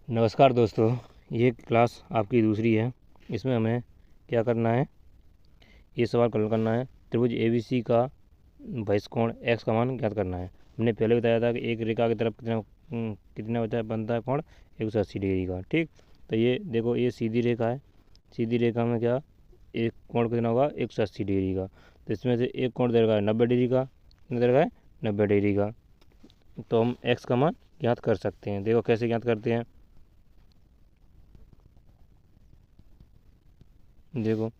नमस्कार दोस्तों, ये क्लास आपकी दूसरी है। इसमें हमें क्या करना है, ये सवाल हल करना है। त्रिभुज ABC का बहिष्कोण x का मान ज्ञात करना है। हमने पहले बताया था कि एक रेखा की तरफ कितना होता है, बनता है कोण 180 डिग्री का। ठीक, तो ये देखो, ये सीधी रेखा है। सीधी रेखा में क्या, एक कोण कितना होगा 180 डिग्री का। तो इसमें से एक कोण दे रखा है 90 डिग्री का। कितना दे रखा है, 90 डिग्री का। तो हम x का मान ज्ञात कर सकते हैं। देखो कैसे ज्ञात करते हैं, देखो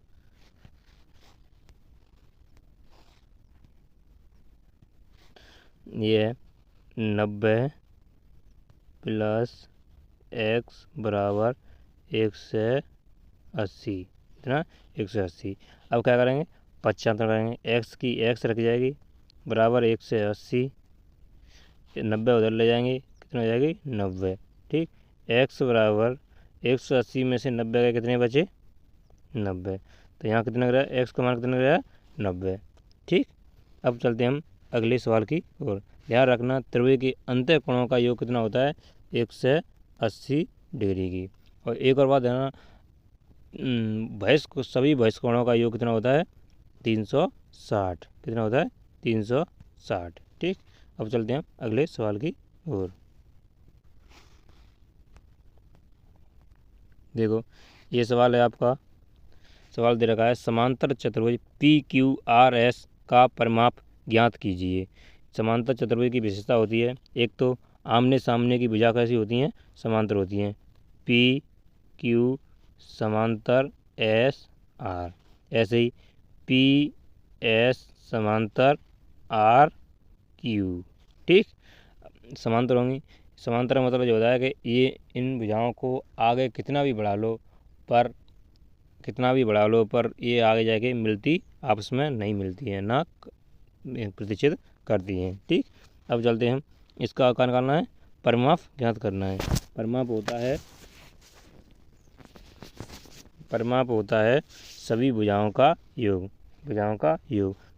ये है 90 प्लस x बराबर 180। कितना, 180। अब क्या करेंगे, 75 करेंगे। x की x रख जाएगी बराबर 180, 90 उधर ले जाएंगे, कितना हो जाएगी 90। ठीक, x बराबर 180 में से 90 गए, कितने बचे 90। तो यहाँ कितना लग रहा है, x का मान कितना लग रहा है 90। ठीक, अब चलते हैं हम अगले सवाल की ओर। ध्यान रखना, त्रिभुज के अंतः कोणों का योग कितना होता है, 180 डिग्री की। और एक और बात ध्यान, सभी बहिष्कोणों का योग कितना होता है, 360। कितना होता है, 360। ठीक, अब चलते हैं अगले सवाल की ओर। देखो ये सवाल है आपका, सवाल दे रखा है समांतर चतुर्भुज PQRS का परिमाप ज्ञात कीजिए। समांतर चतुर्भुज की विशेषता होती है, एक तो आमने सामने की भुजा कैसी होती हैं, समांतर होती हैं। PQ समांतर SR, ऐसे ही PS समांतर RQ। ठीक, समांतर होंगी। समांतर मतलब जो होता है कि ये इन भुजाओं को आगे कितना भी बढ़ा लो पर ये आगे जाके मिलती आपस में नहीं मिलती है, ना प्रतिच्छेद करती हैं। ठीक, अब चलते हैं हम, इसका आकार निकालना है, परिमाप ज्ञात करना है। परिमाप होता है सभी भुजाओं का योग।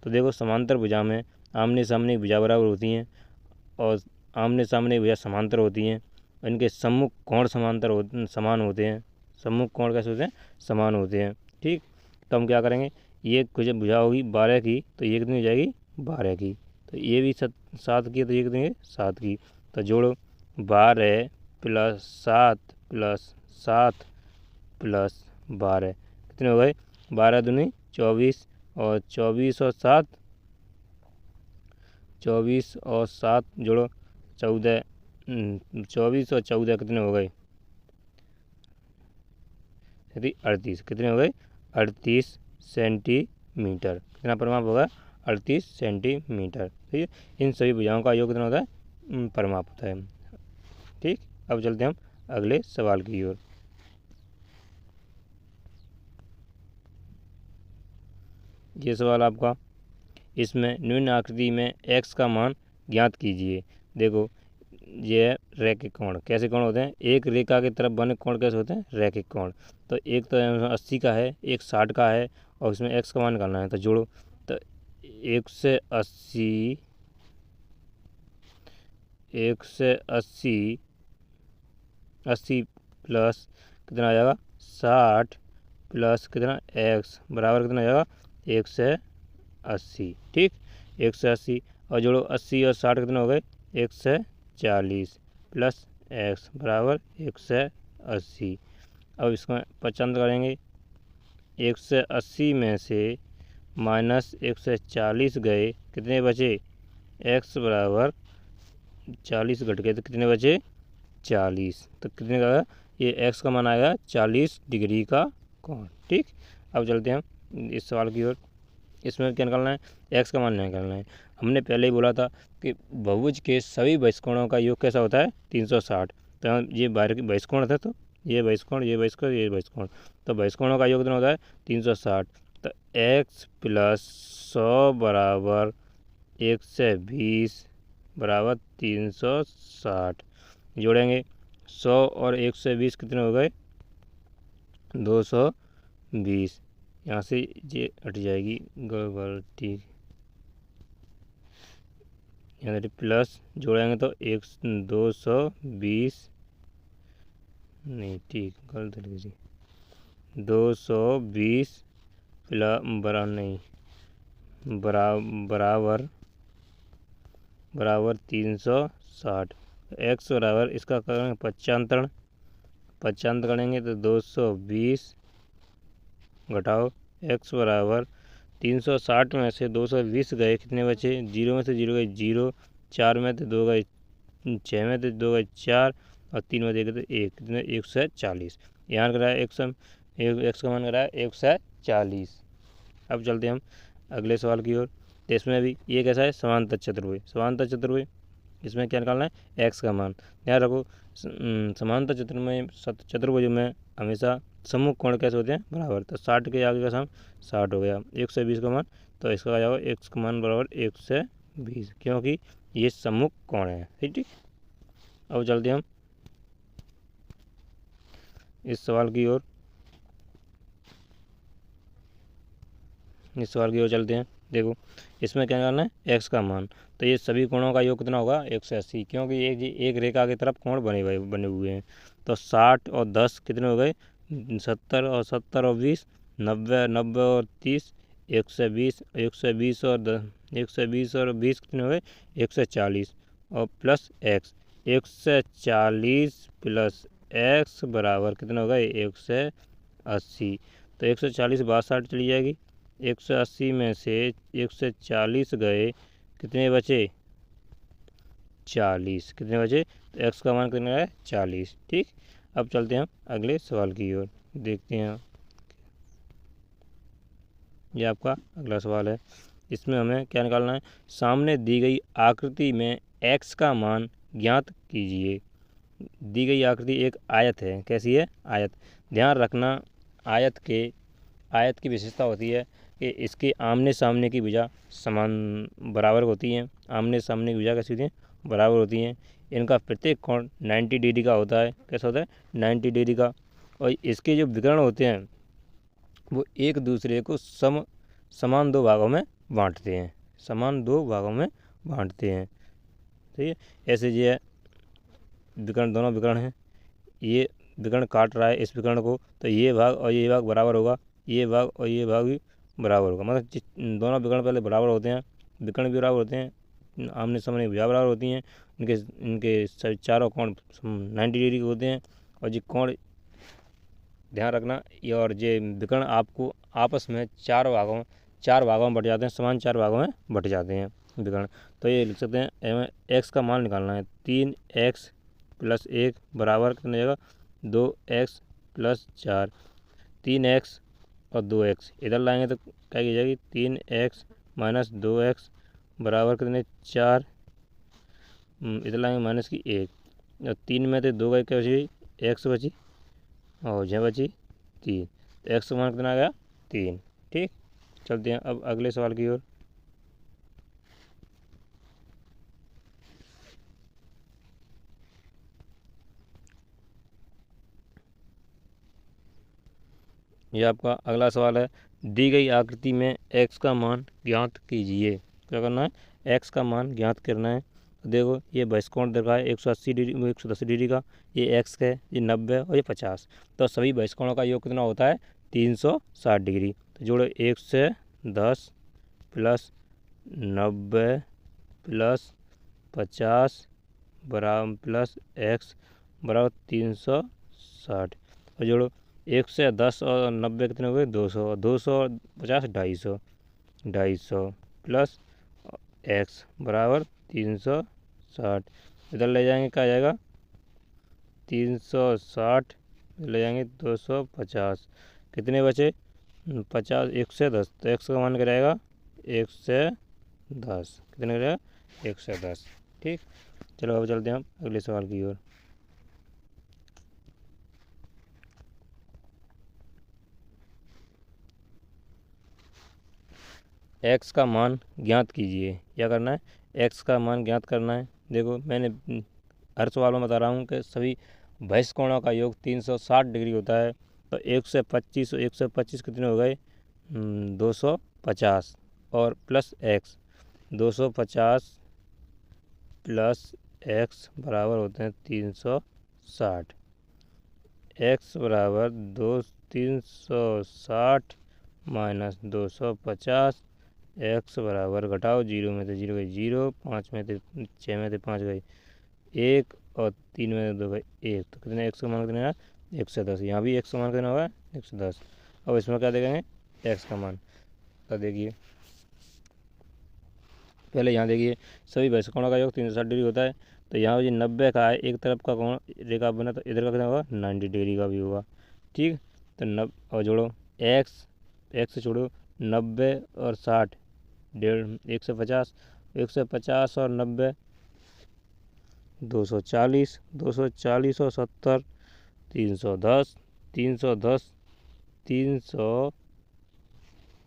तो देखो, समांतर भुजा में आमने सामने की भुजा बराबर होती हैं और आमने सामने की भुजा समांतर होती हैं। इनके सम्मुख कोण समान होते हैं। सम्मुख कोण कैसे होते हैं, समान होते हैं। ठीक, तो हम क्या करेंगे, ये कुछ भुजा होगी 12 की, तो ये कितनी हो जाएगी 12 की। तो ये भी 7 की, तो ये कितनी है 7 की। तो जोड़ो, 12 प्लस 7 प्लस 7 प्लस 12 कितने हो गए, 12 दूनी 24, और 24 और 7 जोड़ो 14। 24 और 14 कितने हो गए, 38। कितने हो गए, 38 सेंटीमीटर। कितना परिमाप होगा, 38 सेंटीमीटर। ठीक है, इन सभी भुजाओं का योग कितना होता है, परिमाप होता है। ठीक, अब चलते हैं हम अगले सवाल की ओर। ये सवाल आपका, इसमें निम्न आकृति में x का मान ज्ञात कीजिए। देखो ये रैखिक कोण, कैसे कोण होते हैं, एक रेखा की तरफ बने कोण कैसे होते हैं, रैखिक कोण। तो एक तो 80 का है, एक 60 का है, और इसमें x का मान निकालना है। तो जोड़ो, तो 180 80 प्लस कितना आ जाएगा 60 प्लस कितना x बराबर कितना आ जाएगा 180। ठीक, 180, और जोड़ो 80 और 60 कितने हो गए 140 प्लस x बराबर 180। अब इसको 95 करेंगे, 180 में से माइनस 140 गए, कितने बचे, x बराबर 40 घट गए, तो कितने बचे 40। तो कितने का, ये x का मान आएगा 40 डिग्री का कोण। ठीक, अब चलते हैं हम इस सवाल की ओर। इसमें क्या निकालना है, x का मान निकालना है। हमने पहले ही बोला था कि बहुभुज के सभी बहिष्कोणों का योग कैसा होता है, 360। तो ये बहिष्कोण था, तो ये बहिष्कोण, तो बहिष्कोणों का योग कितना होता है 360। तो x प्लस 100 बराबर 120 बराबर 360। जोड़ेंगे, 100 और 120 कितने हो गए 220। यहाँ से ये हट जाएगी गड़बड़। ठीक, यहाँ से प्लस जोड़ेंगे तो 220 नहीं, ठीक, गलत लिख दीजिए। 220 बराबर 360। एक्स बराबर इसका करेंगे 95 करेंगे तो 220 घटाओ एक्स बराबर 360 में से 220 गए, कितने बचे? 0 में से 0 गए 0, 4 में से 2 गए 6 में से 2 गए 4 और 3 में देखे तो 1, कितने? 140। यहाँ कराया एक्स का मान कराया 140। अब चलते हम अगले सवाल की ओर। तो इसमें भी ये कैसा है? समांतर चतुर्भुज। इसमें क्या निकालना है? एक्स का मान। ध्यान रखो समांतर चतुर्भुज में हमेशा सम्मुख कोण कैसे होते हैं? बराबर। तो 60 के आगे का सम 60 हो गया, 120 का मान, तो इसका आ जाएगा एक्स का मान बराबर 120, क्योंकि ये सम्मुख कोण है। ठीक। अब चलते हम इस सवाल की ओर चलते हैं। देखो इसमें क्या करना है? एक्स का मान। तो ये सभी कोणों का योग कितना होगा? 180, क्योंकि एक रेखा की तरफ कोण बने हुए हैं। तो 60 और 10 कितने हो गए? 70 और 70 और 20 90 और 30 120 और 20 कितने हो गए? 140 और प्लस एक्स 140 प्लस एक्स बराबर कितना होगा? 180। तो 140 62 चली जाएगी, 180 में से 140 गए, कितने बचे? 40। कितने बचे? तो एक्स का मान कितना है? 40। ठीक। अब चलते हैं हम अगले सवाल की ओर, देखते हैं। ये आपका अगला सवाल है। इसमें हमें क्या निकालना है? सामने दी गई आकृति में एक्स का मान ज्ञात कीजिए। दी गई आकृति एक आयत है। कैसी है? आयत। ध्यान रखना आयत की विशेषता होती है कि इसके आमने सामने की भुजा समान बराबर होती हैं। आमने सामने की भुजा कैसी होती हैं? बराबर होती हैं। इनका प्रत्येक कोण 90 डिग्री का होता है। कैसा होता है? 90 डिग्री का। और इसके जो विकर्ण होते हैं वो एक दूसरे को समान दो भागों में बांटते हैं। ठीक है। ऐसे जो है विकर्ण, दोनों विकर्ण हैं, ये विकर्ण काट रहा है इस विकर्ण को, तो ये भाग और ये भाग बराबर होगा, ये भाग और ये भाग भी बराबर होगा। मतलब दोनों विकर्ण पहले बराबर होते हैं, विकर्ण भी बराबर होते हैं, आमने सामने भुजा बराबर होती हैं। इनके चारों कोण 90 डिग्री के होते हैं। और ये कोण ध्यान रखना, ये और ये विकर्ण आपको आपस में चार भागों में बट जाते हैं, समान 4 भागों में बट जाते हैं विकर्ण। तो ये लिख सकते हैं एक्स का मान निकालना है। 3x प्लस 1 बराबर कितना जाएगा? 2x plus 4। 3x और 2x इधर लाएंगे तो क्या की जाएगी? 3x माइनस 2x बराबर कितने? 4। इधर लाएंगे माइनस की 1, और 3 में से 2 गए, क्या बची? x बची और जहाँ बची 3। तो एक्स का मान कितना आ गया? 3। ठीक। चलते हैं अब अगले सवाल की ओर। ये आपका अगला सवाल है। दी गई आकृति में x का मान ज्ञात कीजिए। क्या करना है? x का मान ज्ञात करना है। तो देखो ये बहिष्कोण दिखा है 180 डिग्री 110 डिग्री का, ये x है, ये 90 और ये 50। तो सभी बहिष्कोणों का योग कितना होता है? 360 डिग्री। तो जोड़ो 110 प्लस 90 प्लस 50 बराबर प्लस x बराबर 360। और जोड़ो 110 और 90 कितने हो गए? 200, 200 और 50 250 प्लस x बराबर 360। इधर ले जाएंगे, क्या आ जाएगा? 360 ले जाएंगे 250, कितने बचे? 50, 110। तो x का मान क्या रहेगा? 110। कितने का रहेगा? 110। ठीक। चलो अब चलते हैं हम अगले सवाल की ओर। एक्स का मान ज्ञात कीजिए। क्या करना है? एक्स का मान ज्ञात करना है। देखो मैंने हर सवाल में बता रहा हूँ कि सभी बहिष्कोणों का योग 360 डिग्री होता है। तो 125 कितने हो गए? 250 और प्लस एक्स 250 प्लस एक्स बराबर होते हैं 360। एक्स बराबर 360 माइनस 250, एक्स बराबर घटाओ 0 में से 0 गई 0, 5 में से 6 में से 5 गई 1 और 3 में से 2 गई 1। तो कितने एक्स का मान कितना है 110। यहाँ भी एक्स का मान कितना होगा 110। अब इसमें क्या देखेंगे एक्स का मान। तो देखिए पहले यहाँ देखिए सभी वैसे कोणों का योग 360 डिग्री होता है। तो यहाँ जो 90 का है एक तरफ का कोण रेखा बना तो इधर का कितना होगा 90 डिग्री का भी होगा। ठीक, तो और जोड़ो एक्स से छोड़ो 90 और 60 150, 150 और 90 240, 240 और 70 310, 310 300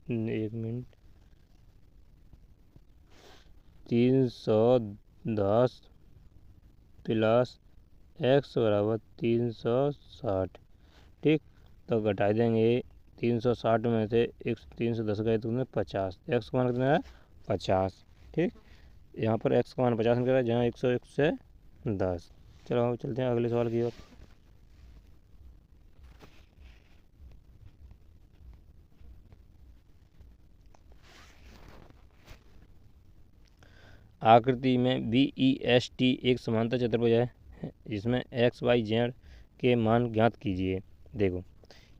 एक मिनट 310 प्लस एक्स बराबर 360। ठीक, तो घटा देंगे 360 में से 310 गए तो 50, एक्स का मान कितना है 50। ठीक, यहाँ पर एक्स का मान 50 निकल रहा है जहाँ 101 से 10। चलो हम चलते हैं अगले सवाल की ओर। आकृति में BEST एक समांतर चतुर्भुज है जिसमें XYZ के मान ज्ञात कीजिए। देखो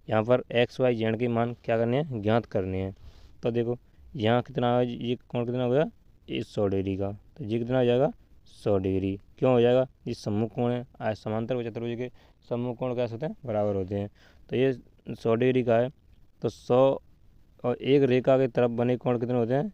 यहाँ पर XYZ के मान क्या करने हैं ज्ञात करने हैं। तो देखो यहाँ कितना ये कोण कितना हो गया ये 100 डिग्री का, तो ये कितना हो जाएगा 100 डिग्री। क्यों हो जाएगा ये सम्मुख कोण है, आज समांतर चतुर्भुज के सम्मुख कोण क्या होते हैं बराबर होते हैं। तो ये 100 डिग्री का है तो 100 और एक रेखा की तरफ बने कोण कितने होते हैं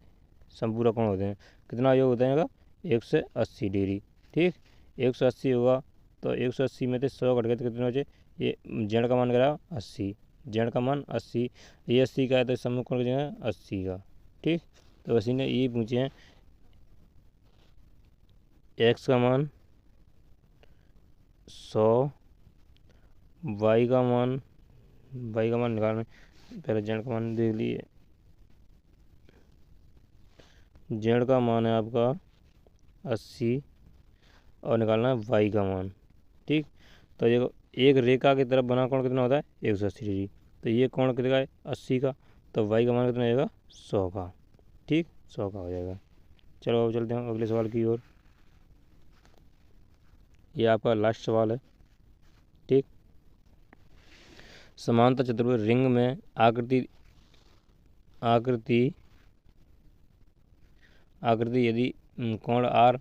संपूरक कोण होते हैं। कितना योग होता है 180 डिग्री। ठीक, 180 होगा तो 180 में से 100 घट गए तो कितने बचे ये जेड का मान करा 80, जेड का मान 80, ये 80 का है तो सम्मुख कोण कितना है 80 का। ठीक, तो इसी ने ये पूछे हैं एक्स का मान 100, वाई का मान निकालना। पहले जेड का मान देख लिए, जेड का मान है आपका 80 और निकालना है वाई का मान। ठीक, तो देखो एक रेखा की तरफ बना कोण कितना होता है 180 डिग्री, तो ये कोण कितना है 80 का, तो वाई का मान कितना आएगा 100 का। ठीक, 100 का हो जाएगा। चलो अब चलते हैं अगले सवाल की ओर। ये आपका लास्ट सवाल है। ठीक, समांतर चतुर्भुज रिंग में आकृति यदि कोण R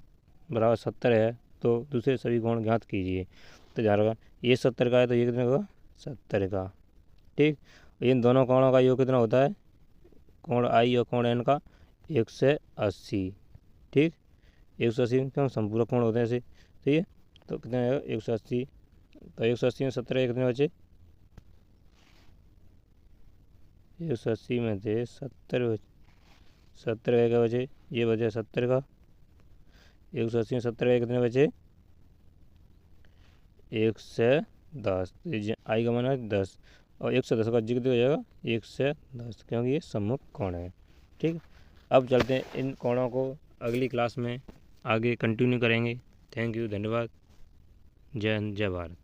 बराबर 70 है तो दूसरे सभी कोण ज्ञात कीजिए। तो ध्यान रखा ये 70 का है तो ये कितने होगा 70 का। ठीक, इन दोनों कोणों का योग कितना होता है कोण I और कोण N का 180। ठीक, 180 क्यों संपूरक कोण होते हैं ऐसे। ठीक है, तो कितना आएगा 180, तो 180 में 70 कितने बचे 180 में से 70 का क्या बचे ये बचे 70 का। 180 में 70 का कितने बचे 110, आई का मान है 10 और 110 का जी कितने हो जाएगा 110 क्योंकि ये सम्मुख कोण है। ठीक, अब चलते हैं इन कोणों को अगली क्लास में आगे कंटिन्यू करेंगे। थैंक यू, धन्यवाद, जय हिंद, जय भारत।